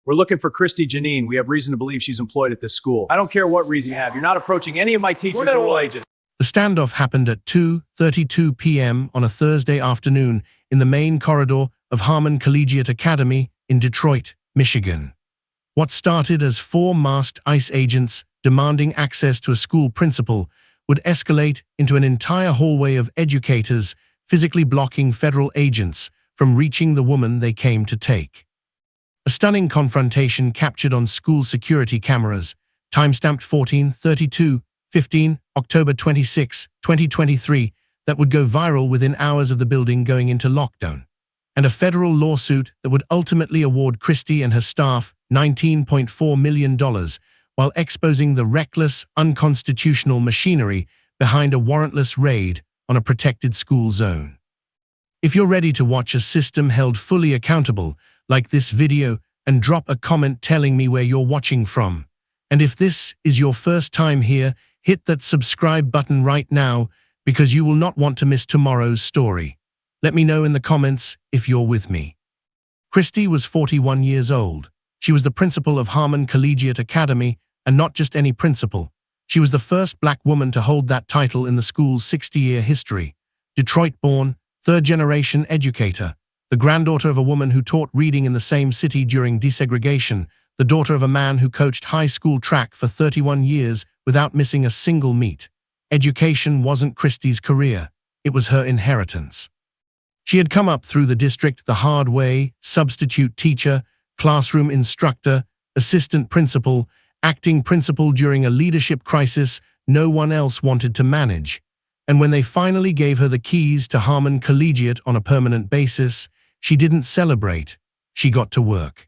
We're looking for Christy Janine. We have reason to believe she's employed at this school. I don't care what reason you have. You're not approaching any of my teachers or agents. The standoff happened at 2:32 p.m. on a Thursday afternoon in the main corridor of Harmon Collegiate Academy in Detroit, Michigan. What started as 4 masked ICE agents demanding access to a school principal would escalate into an entire hallway of educators physically blocking federal agents from reaching the woman they came to take. A stunning confrontation captured on school security cameras, timestamped 14/32/15, October 26, 2023, that would go viral within hours of the building going into lockdown, and a federal lawsuit that would ultimately award Christy and her staff $19.4 million while exposing the reckless, unconstitutional machinery behind a warrantless raid on a protected school zone. If you're ready to watch a system held fully accountable, like this video and drop a comment telling me where you're watching from. And if this is your first time here, hit that subscribe button right now because you will not want to miss tomorrow's story. Let me know in the comments if you're with me. Christy was 41 years old. She was the principal of Harmon Collegiate Academy, and not just any principal. She was the first black woman to hold that title in the school's 60-year history. Detroit-born, third-generation educator, the granddaughter of a woman who taught reading in the same city during desegregation, the daughter of a man who coached high school track for 31 years without missing a single meet. Education wasn't Christy's career, it was her inheritance. She had come up through the district the hard way: substitute teacher, classroom instructor, assistant principal, acting principal during a leadership crisis no one else wanted to manage. And when they finally gave her the keys to Harmon Collegiate on a permanent basis, she didn't celebrate, she got to work.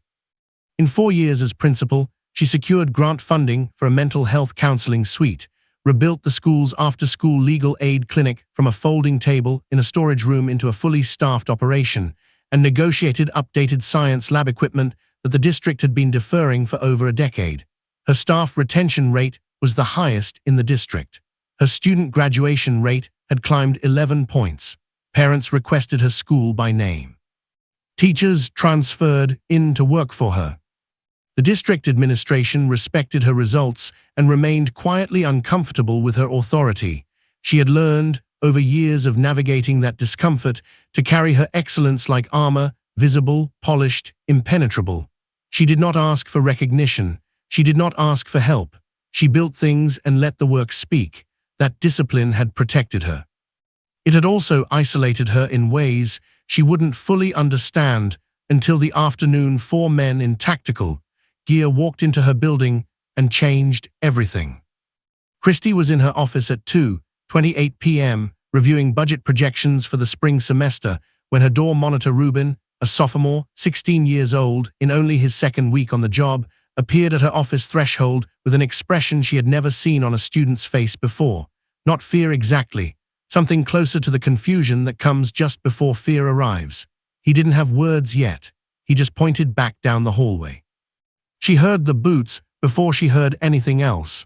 In 4 years as principal, she secured grant funding for a mental health counseling suite, rebuilt the school's after-school legal aid clinic from a folding table in a storage room into a fully staffed operation, and negotiated updated science lab equipment that the district had been deferring for over a decade. Her staff retention rate was the highest in the district. Her student graduation rate had climbed 11 points. Parents requested her school by name. Teachers transferred in to work for her. The district administration respected her results and remained quietly uncomfortable with her authority. She had learned, over years of navigating that discomfort, to carry her excellence like armor, visible, polished, impenetrable. She did not ask for recognition. She did not ask for help. She built things and let the work speak. That discipline had protected her. It had also isolated her in ways she wouldn't fully understand until the afternoon 4 men in tactical gear walked into her building and changed everything. Christy was in her office at 2:28 p.m. reviewing budget projections for the spring semester when her door monitor Ruben, a sophomore, 16 years old, in only his second week on the job, appeared at her office threshold with an expression she had never seen on a student's face before. Not fear exactly, something closer to the confusion that comes just before fear arrives. He didn't have words yet. He just pointed back down the hallway. She heard the boots before she heard anything else.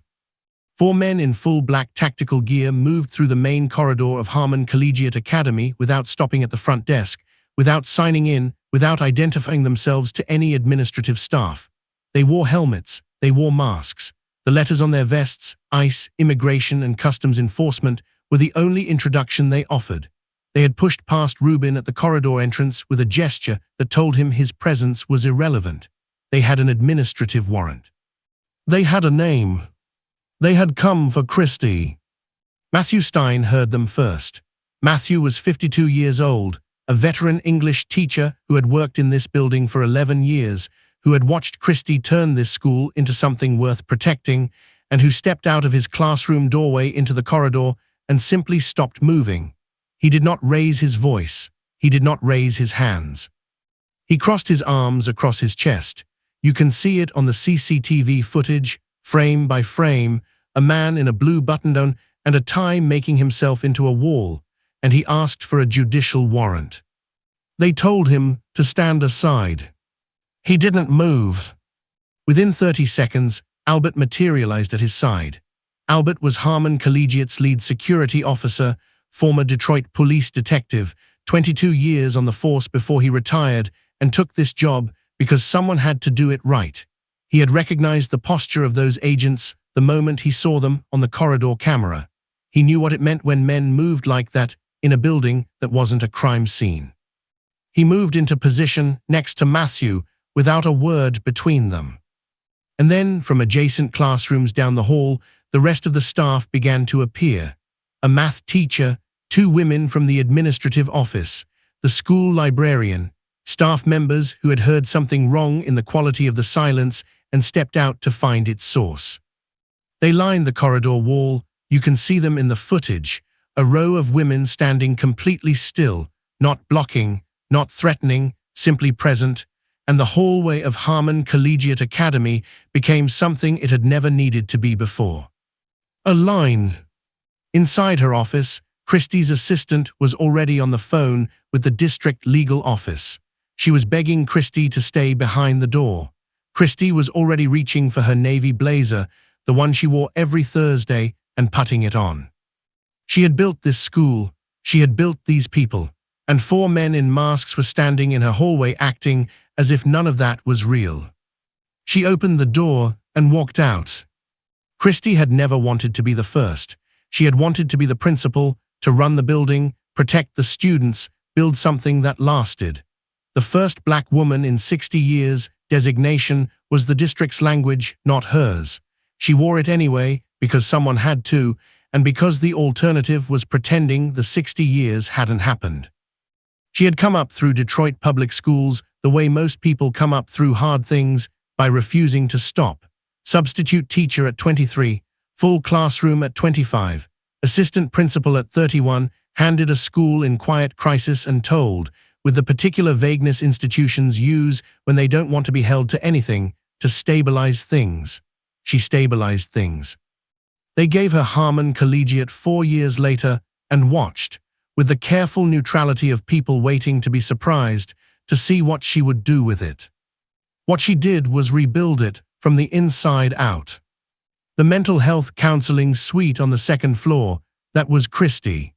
4 men in full black tactical gear moved through the main corridor of Harmon Collegiate Academy without stopping at the front desk, without signing in, without identifying themselves to any administrative staff. They wore helmets, they wore masks. The letters on their vests, ICE, Immigration and Customs Enforcement, were the only introduction they offered. They had pushed past Ruben at the corridor entrance with a gesture that told him his presence was irrelevant. They had an administrative warrant. They had a name. They had come for Christy. Matthew Stein heard them first. Matthew was 52 years old, a veteran English teacher who had worked in this building for 11 years, who had watched Christy turn this school into something worth protecting, and who stepped out of his classroom doorway into the corridor and simply stopped moving. He did not raise his voice. He did not raise his hands. He crossed his arms across his chest. You can see it on the CCTV footage, frame by frame, a man in a blue button-down and a tie making himself into a wall, and he asked for a judicial warrant. They told him to stand aside. He didn't move. Within 30 seconds, Albert materialized at his side. Albert was Harmon Collegiate's lead security officer, former Detroit police detective, 22 years on the force before he retired and took this job because someone had to do it right. He had recognized the posture of those agents the moment he saw them on the corridor camera. He knew what it meant when men moved like that in a building that wasn't a crime scene. He moved into position next to Matthew without a word between them. And then, from adjacent classrooms down the hall, the rest of the staff began to appear. A math teacher, 2 women from the administrative office, the school librarian, staff members who had heard something wrong in the quality of the silence and stepped out to find its source. They lined the corridor wall. You can see them in the footage, a row of women standing completely still, not blocking, not threatening, simply present, and the hallway of Harmon Collegiate Academy became something it had never needed to be before. A line. Inside her office, Christie's assistant was already on the phone with the district legal office. She was begging Christie to stay behind the door. Christie was already reaching for her navy blazer, the one she wore every Thursday, and putting it on. She had built this school, she had built these people, and 4 men in masks were standing in her hallway acting as if none of that was real. She opened the door and walked out. Christie had never wanted to be the first. She had wanted to be the principal, to run the building, protect the students, build something that lasted. The first black woman in 60 years designation was the district's language, not hers. She wore it anyway because someone had to, and because the alternative was pretending the 60 years hadn't happened. She had come up through Detroit public schools the way most people come up through hard things, by refusing to stop. Substitute teacher at 23, full classroom at 25, assistant principal at 31, handed a school in quiet crisis and told, with the particular vagueness institutions use when they don't want to be held to anything, to stabilize things. She stabilized things. They gave her Harmon Collegiate 4 years later and watched, with the careful neutrality of people waiting to be surprised, to see what she would do with it. What she did was rebuild it from the inside out. The mental health counseling suite on the 2nd floor, that was Christie.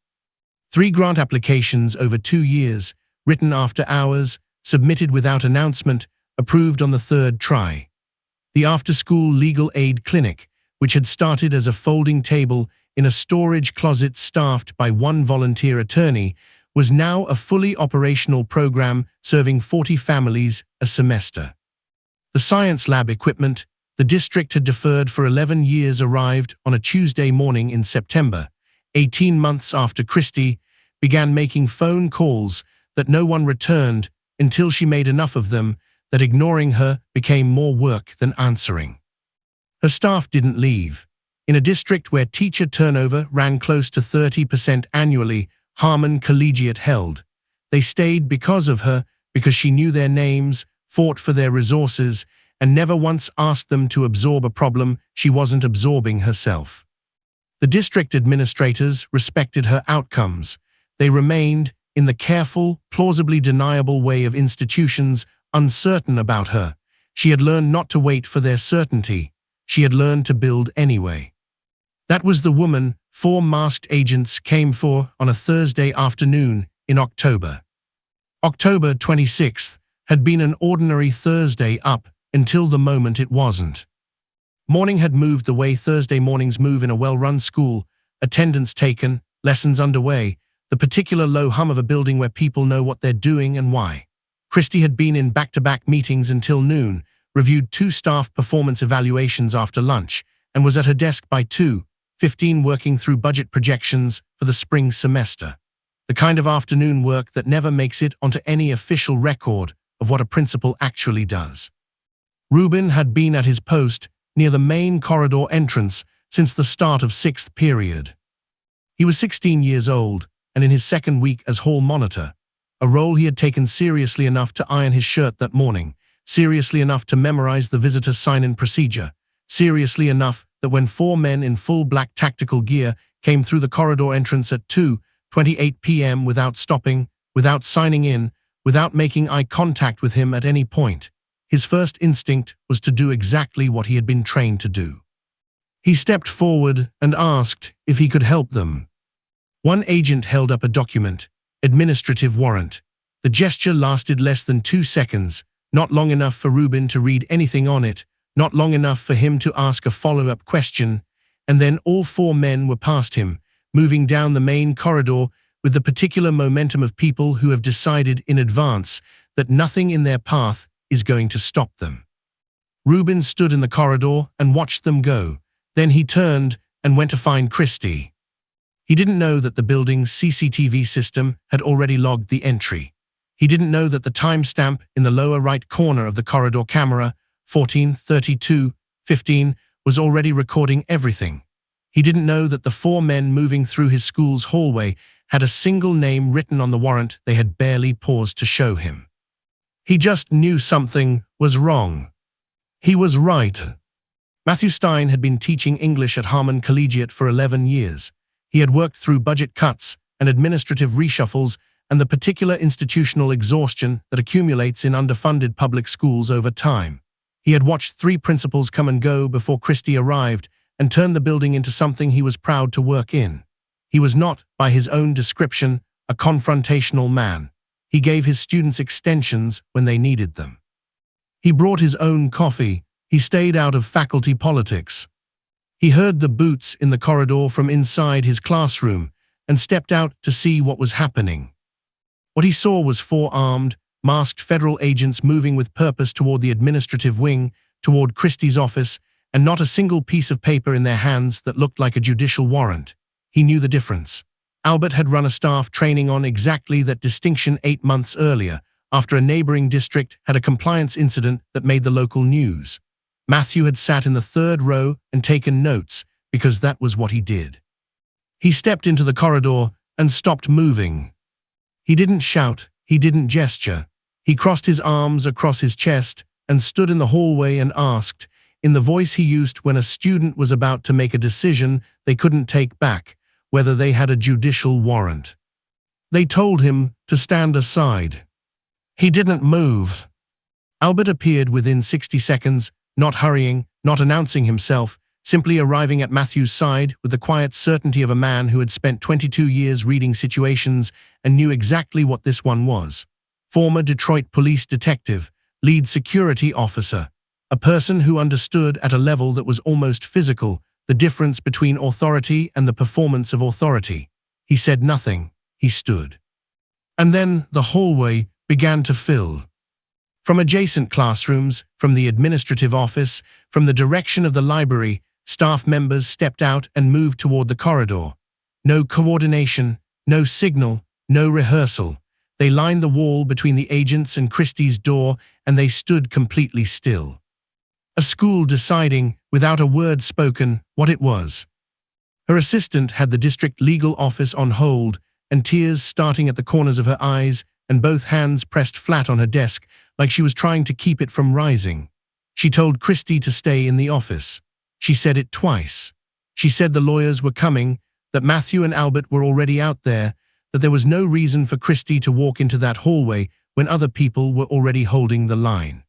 3 grant applications over 2 years, written after hours, submitted without announcement, approved on the 3rd try. The after-school legal aid clinic, which had started as a folding table in a storage closet staffed by 1 volunteer attorney, was now a fully operational program serving 40 families a semester. The science lab equipment the district had deferred for 11 years arrived on a Tuesday morning in September, 18 months after Christie began making phone calls that no one returned until she made enough of them that ignoring her became more work than answering. Her staff didn't leave. In a district where teacher turnover ran close to 30% annually, Harmon Collegiate held. They stayed because of her, because she knew their names, fought for their resources, and never once asked them to absorb a problem she wasn't absorbing herself. The district administrators respected her outcomes. They remained, in the careful, plausibly deniable way of institutions, uncertain about her. She had learned not to wait for their certainty. She had learned to build anyway. That was the woman 4 masked agents came for on a Thursday afternoon in October. October 26th had been an ordinary Thursday up until the moment it wasn't. Morning had moved the way Thursday mornings move in a well-run school, attendance taken, lessons underway, the particular low hum of a building where people know what they're doing and why. Christie had been in back-to-back meetings until noon, reviewed 2 staff performance evaluations after lunch, and was at her desk by 2:15 working through budget projections for the spring semester. The kind of afternoon work that never makes it onto any official record of what a principal actually does. Reuben had been at his post near the main corridor entrance since the start of 6th period. He was 16 years old and in his 2nd week as hall monitor, a role he had taken seriously enough to iron his shirt that morning, seriously enough to memorize the visitor sign-in procedure, seriously enough that when 4 men in full black tactical gear came through the corridor entrance at 2:28 p.m. without stopping, without signing in, without making eye contact with him at any point, his first instinct was to do exactly what he had been trained to do. He stepped forward and asked if he could help them. One agent held up a document, administrative warrant. The gesture lasted less than 2 seconds, Not long enough for Rubin to read anything on it, not long enough for him to ask a follow-up question, and then all four men were past him, moving down the main corridor with the particular momentum of people who have decided in advance that nothing in their path is going to stop them. Rubin stood in the corridor and watched them go. Then he turned and went to find Christie. He didn't know that the building's CCTV system had already logged the entry. He didn't know that the timestamp in the lower right corner of the corridor camera, 14:32:15, was already recording everything. He didn't know that the four men moving through his school's hallway had a single name written on the warrant they had barely paused to show him. He just knew something was wrong. He was right. Matthew Stein had been teaching English at Harmon Collegiate for 11 years. He had worked through budget cuts and administrative reshuffles and the particular institutional exhaustion that accumulates in underfunded public schools over time. He had watched 3 principals come and go before Christie arrived and turned the building into something he was proud to work in. He was not, by his own description, a confrontational man. He gave his students extensions when they needed them. He brought his own coffee. He stayed out of faculty politics. He heard the boots in the corridor from inside his classroom and stepped out to see what was happening. What he saw was 4 armed, masked federal agents moving with purpose toward the administrative wing, toward Christie's office, and not a single piece of paper in their hands that looked like a judicial warrant. He knew the difference. Albert had run a staff training on exactly that distinction 8 months earlier, after a neighboring district had a compliance incident that made the local news. Matthew had sat in the 3rd row and taken notes, because that was what he did. He stepped into the corridor and stopped moving. He didn't shout, he didn't gesture. He crossed his arms across his chest and stood in the hallway and asked, in the voice he used when a student was about to make a decision they couldn't take back, whether they had a judicial warrant. They told him to stand aside. He didn't move. Albert appeared within 60 seconds, not hurrying, not announcing himself, simply arriving at Matthew's side with the quiet certainty of a man who had spent 22 years reading situations and knew exactly what this one was. Former Detroit police detective, lead security officer, a person who understood at a level that was almost physical the difference between authority and the performance of authority. He said nothing, he stood. And then the hallway began to fill. From adjacent classrooms, from the administrative office, from the direction of the library, staff members stepped out and moved toward the corridor. No coordination, no signal, no rehearsal. They lined the wall between the agents and Christie's door, and they stood completely still. A school deciding, without a word spoken, what it was. Her assistant had the district legal office on hold, and tears starting at the corners of her eyes, and both hands pressed flat on her desk, like she was trying to keep it from rising. She told Christie to stay in the office. She said it twice. She said the lawyers were coming, that Matthew and Albert were already out there, that there was no reason for Christie to walk into that hallway when other people were already holding the line.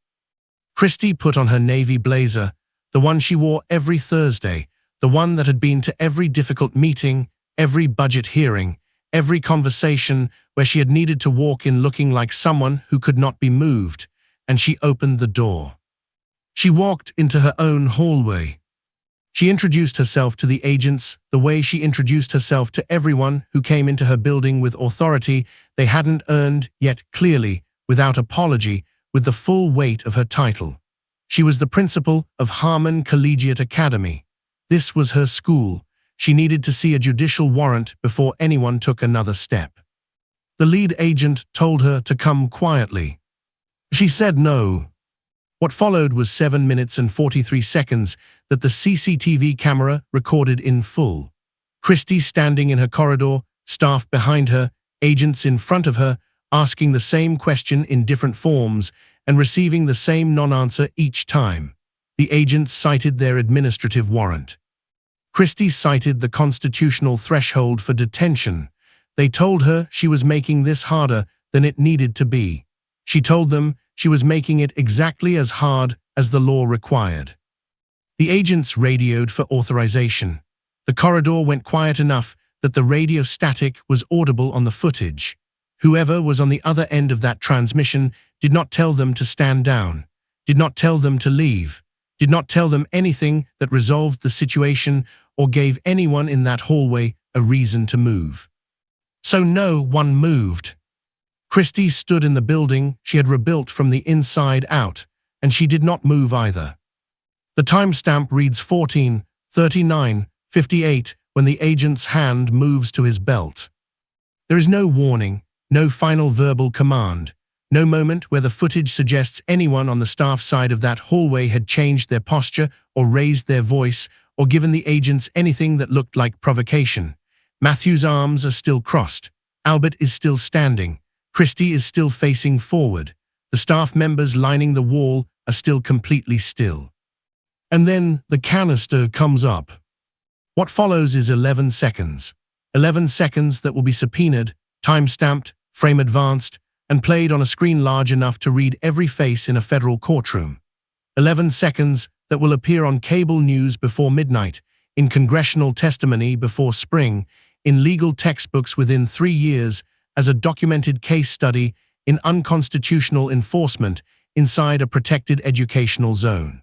Christie put on her navy blazer, the one she wore every Thursday, the one that had been to every difficult meeting, every budget hearing, every conversation where she had needed to walk in looking like someone who could not be moved, and she opened the door. She walked into her own hallway. She introduced herself to the agents the way she introduced herself to everyone who came into her building with authority they hadn't earned, yet clearly, without apology, with the full weight of her title. She was the principal of Harmon Collegiate Academy. This was her school. She needed to see a judicial warrant before anyone took another step. The lead agent told her to come quietly. She said no. What followed was 7 minutes and 43 seconds that the CCTV camera recorded in full. Christie standing in her corridor, staff behind her, agents in front of her, asking the same question in different forms and receiving the same non-answer each time. The agents cited their administrative warrant. Christie cited the constitutional threshold for detention. They told her she was making this harder than it needed to be. She told them she was making it exactly as hard as the law required. The agents radioed for authorization. The corridor went quiet enough that the radio static was audible on the footage. Whoever was on the other end of that transmission did not tell them to stand down, did not tell them to leave, did not tell them anything that resolved the situation or gave anyone in that hallway a reason to move. So no one moved. Christie stood in the building she had rebuilt from the inside out, and she did not move either. The timestamp reads 14:39:58 when the agent's hand moves to his belt. There is no warning, no final verbal command, no moment where the footage suggests anyone on the staff side of that hallway had changed their posture or raised their voice or given the agents anything that looked like provocation. Matthew's arms are still crossed. Albert is still standing. Christie is still facing forward. The staff members lining the wall are still completely still. And then the canister comes up. What follows is 11 seconds. 11 seconds that will be subpoenaed, time-stamped, frame advanced, and played on a screen large enough to read every face in a federal courtroom. 11 seconds that will appear on cable news before midnight, in congressional testimony before spring, in legal textbooks within 3 years, as a documented case study in unconstitutional enforcement inside a protected educational zone.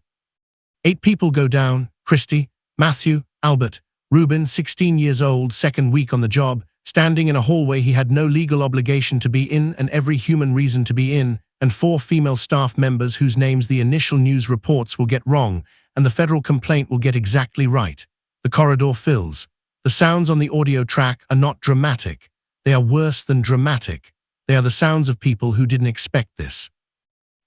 8 people go down: Christie, Matthew, Albert, Reuben, 16 years old, second week on the job, standing in a hallway he had no legal obligation to be in and every human reason to be in, and 4 female staff members whose names the initial news reports will get wrong and the federal complaint will get exactly right. The corridor fills. The sounds on the audio track are not dramatic. They are worse than dramatic. They are the sounds of people who didn't expect this.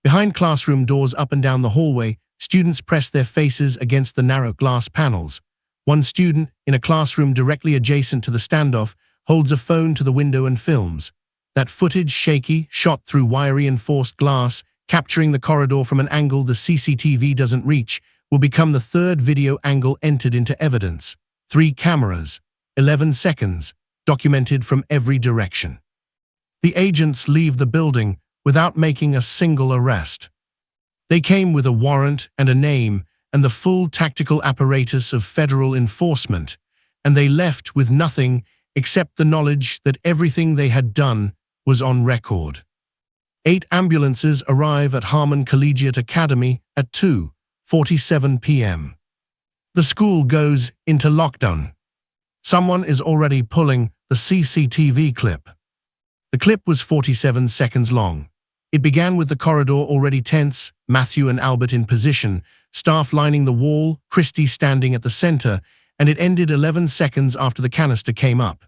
Behind classroom doors up and down the hallway, students press their faces against the narrow glass panels. One student, in a classroom directly adjacent to the standoff, holds a phone to the window and films. That footage, shaky, shot through wire-reinforced glass, capturing the corridor from an angle the CCTV doesn't reach, will become the third video angle entered into evidence. 3 cameras, 11 seconds, documented from every direction. The agents leave the building without making a single arrest. They came with a warrant and a name and the full tactical apparatus of federal enforcement, and they left with nothing except the knowledge that everything they had done was on record. 8 ambulances arrive at Harmon Collegiate Academy at 2:47 p.m. The school goes into lockdown. Someone is already pulling the CCTV clip. The clip was 47 seconds long. It began with the corridor already tense, Matthew and Albert in position, staff lining the wall, Christie standing at the center, and it ended 11 seconds after the canister came up.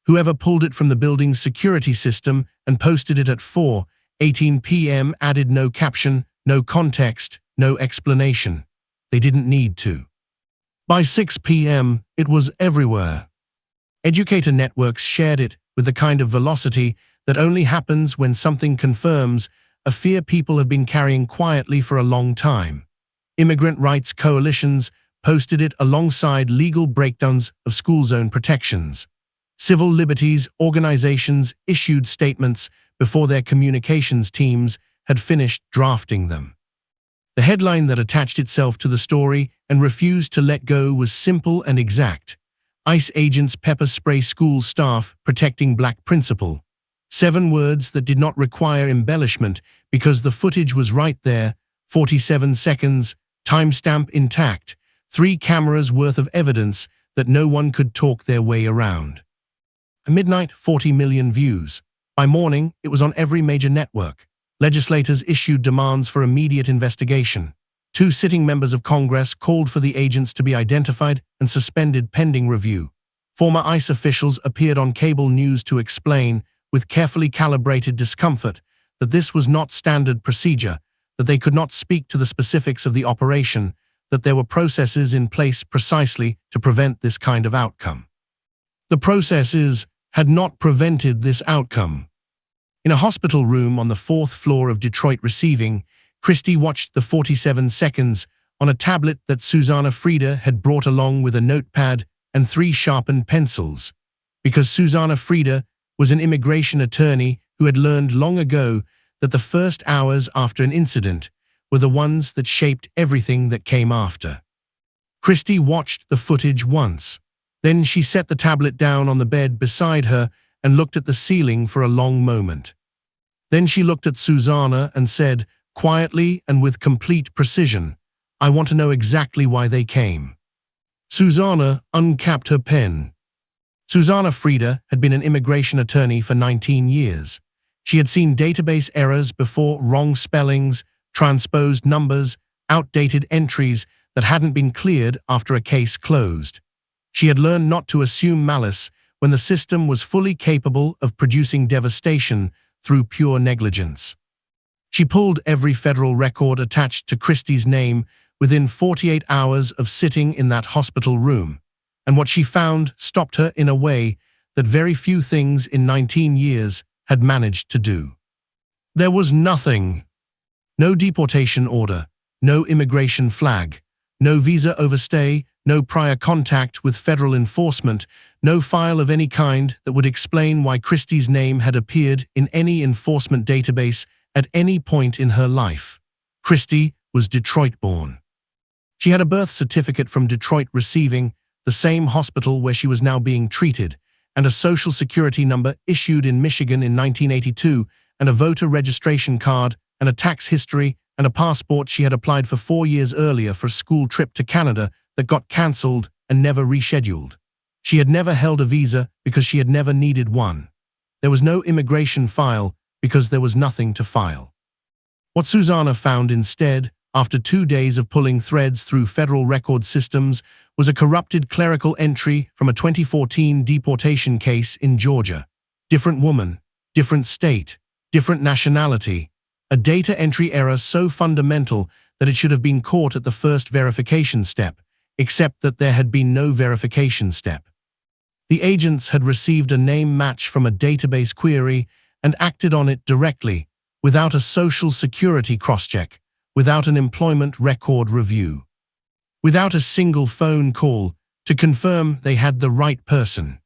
Whoever pulled it from the building's security system and posted it at 4:18 p.m. added no caption, no context, no explanation. They didn't need to. By 6 p.m., it was everywhere. Educator networks shared it with the kind of velocity that only happens when something confirms a fear people have been carrying quietly for a long time. Immigrant rights coalitions posted it alongside legal breakdowns of school zone protections. Civil liberties organizations issued statements before their communications teams had finished drafting them. The headline that attached itself to the story and refused to let go was simple and exact. ICE agents pepper spray school staff protecting black principal. 7 words that did not require embellishment because the footage was right there, 47 seconds, timestamp intact, 3 cameras worth of evidence that no one could talk their way around. At midnight, 40 million views. By morning, it was on every major network. Legislators issued demands for immediate investigation. 2 sitting members of Congress called for the agents to be identified and suspended pending review. Former ICE officials appeared on cable news to explain, with carefully calibrated discomfort, that this was not standard procedure, that they could not speak to the specifics of the operation, that there were processes in place precisely to prevent this kind of outcome. The processes had not prevented this outcome. In a hospital room on the 4th floor of Detroit Receiving, Christie watched the 47 seconds on a tablet that Susanna Frieda had brought along with a notepad and 3 sharpened pencils. Because Susanna Frieda was an immigration attorney who had learned long ago that the first hours after an incident were the ones that shaped everything that came after. Christie watched the footage once. Then she set the tablet down on the bed beside her and looked at the ceiling for a long moment. Then she looked at Susanna and said, quietly and with complete precision, "I want to know exactly why they came." Susanna uncapped her pen. Susanna Frieda had been an immigration attorney for 19 years. She had seen database errors before, wrong spellings, transposed numbers, outdated entries that hadn't been cleared after a case closed. She had learned not to assume malice when the system was fully capable of producing devastation through pure negligence. She pulled every federal record attached to Christie's name within 48 hours of sitting in that hospital room, and what she found stopped her in a way that very few things in 19 years had managed to do. There was nothing. No deportation order, no immigration flag, no visa overstay, no prior contact with federal enforcement, no file of any kind that would explain why Christie's name had appeared in any enforcement database at any point in her life. Christie was Detroit-born. She had a birth certificate from Detroit Receiving, the same hospital where she was now being treated, and a social security number issued in Michigan in 1982, and a voter registration card, and a tax history, and a passport she had applied for 4 years earlier for a school trip to Canada that got cancelled and never rescheduled. She had never held a visa because she had never needed one. There was no immigration file because there was nothing to file. What Susanna found instead, after 2 days of pulling threads through federal record systems, was a corrupted clerical entry from a 2014 deportation case in Georgia. Different woman, different state, different nationality. A data entry error so fundamental that it should have been caught at the first verification step, except that there had been no verification step. The agents had received a name match from a database query and acted on it directly, without a social security crosscheck, without an employment record review, without a single phone call to confirm they had the right person.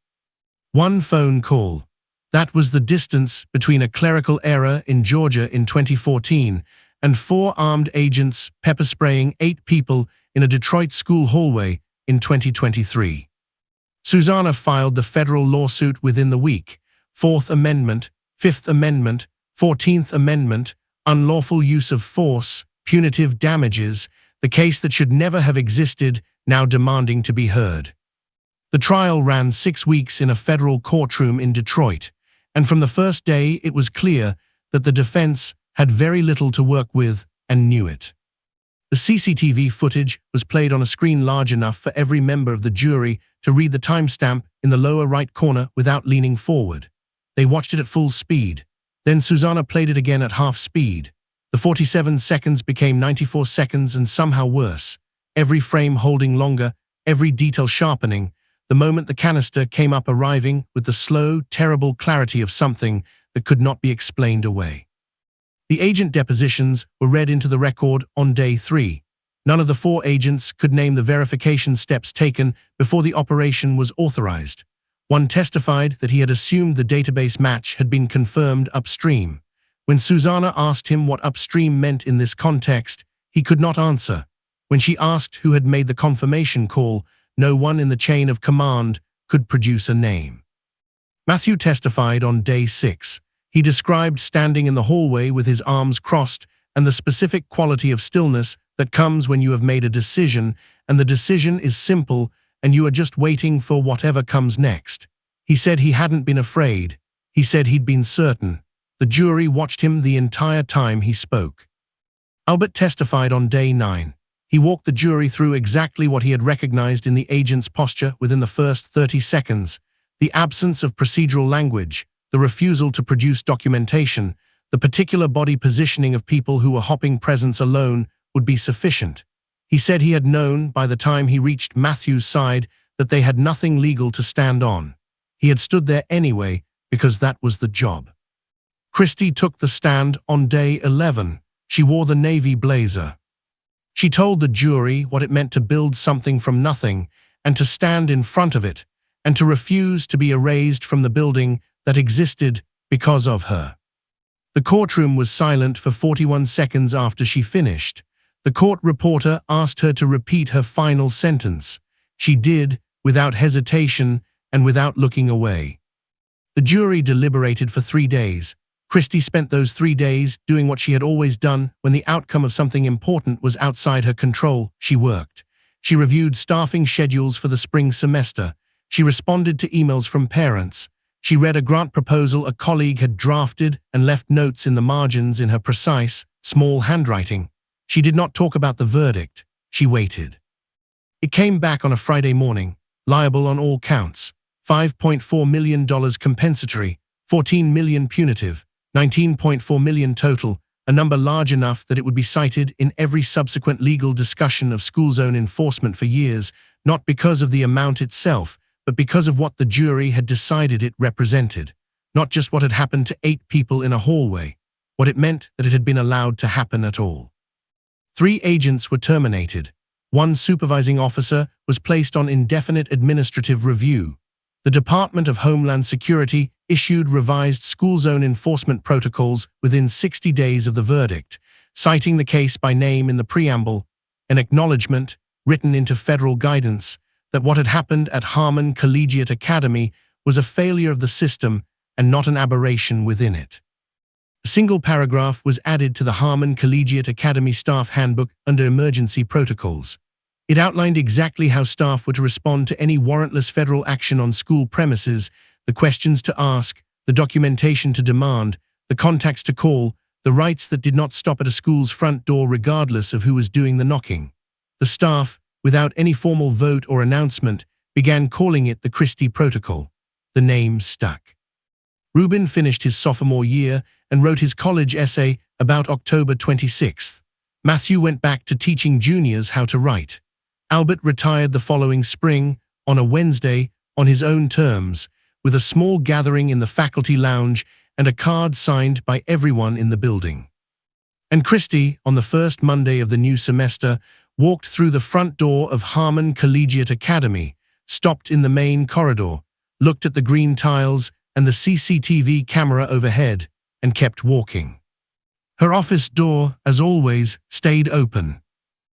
One phone call. That was the distance between a clerical error in Georgia in 2014 and 4 armed agents pepper-spraying 8 people in a Detroit school hallway in 2023. Susanna filed the federal lawsuit within the week. 4th Amendment, 5th Amendment, 14th Amendment, unlawful use of force, punitive damages, the case that should never have existed, now demanding to be heard. The trial ran 6 weeks in a federal courtroom in Detroit, and from the first day it was clear that the defense had very little to work with and knew it. The CCTV footage was played on a screen large enough for every member of the jury to read the timestamp in the lower right corner without leaning forward. They watched it at full speed. Then Susanna played it again at half speed. The 47 seconds became 94 seconds and somehow worse, every frame holding longer, every detail sharpening, the moment the canister came up arriving with the slow, terrible clarity of something that could not be explained away. The agent depositions were read into the record on day 3. None of the 4 agents could name the verification steps taken before the operation was authorized. One testified that he had assumed the database match had been confirmed upstream. When Susanna asked him what upstream meant in this context, he could not answer. When she asked who had made the confirmation call, no one in the chain of command could produce a name. Matthew testified on day 6. He described standing in the hallway with his arms crossed and the specific quality of stillness that comes when you have made a decision and the decision is simple and you are just waiting for whatever comes next. He said he hadn't been afraid. He said he'd been certain. The jury watched him the entire time he spoke. Albert testified on day 9. He walked the jury through exactly what he had recognized in the agent's posture within the first 30 seconds. The absence of procedural language, the refusal to produce documentation, the particular body positioning of people who were hopping presence alone would be sufficient. He said he had known by the time he reached Matthew's side that they had nothing legal to stand on. He had stood there anyway because that was the job. Christie took the stand on day 11. She wore the navy blazer. She told the jury what it meant to build something from nothing and to stand in front of it and to refuse to be erased from the building that existed because of her. The courtroom was silent for 41 seconds after she finished. The court reporter asked her to repeat her final sentence. She did, without hesitation and without looking away. The jury deliberated for 3 days. Christie spent those 3 days doing what she had always done when the outcome of something important was outside her control. She worked. She reviewed staffing schedules for the spring semester. She responded to emails from parents. She read a grant proposal a colleague had drafted and left notes in the margins in her precise, small handwriting. She did not talk about the verdict. She waited. It came back on a Friday morning, liable on all counts. $5.4 million compensatory, $14 million punitive, $19.4 million total, a number large enough that it would be cited in every subsequent legal discussion of school zone enforcement for years, not because of the amount itself, but because of what the jury had decided it represented. Not just what had happened to 8 people in a hallway, what it meant that it had been allowed to happen at all. 3 agents were terminated. 1 supervising officer was placed on indefinite administrative review. The Department of Homeland Security issued revised school zone enforcement protocols within 60 days of the verdict, citing the case by name in the preamble, an acknowledgement written into federal guidance that what had happened at Harmon Collegiate Academy was a failure of the system and not an aberration within it. A single paragraph was added to the Harmon Collegiate Academy Staff Handbook under emergency protocols. It outlined exactly how staff were to respond to any warrantless federal action on school premises, the questions to ask, the documentation to demand, the contacts to call, the rights that did not stop at a school's front door regardless of who was doing the knocking. The staff, without any formal vote or announcement, began calling it the Christie Protocol. The name stuck. Rubin finished his sophomore year and wrote his college essay about October 26th. Matthew went back to teaching juniors how to write. Albert retired the following spring, on a Wednesday, on his own terms, with a small gathering in the faculty lounge and a card signed by everyone in the building. And Christie, on the first Monday of the new semester, walked through the front door of Harmon Collegiate Academy, stopped in the main corridor, looked at the green tiles and the CCTV camera overhead, and kept walking. Her office door, as always, stayed open.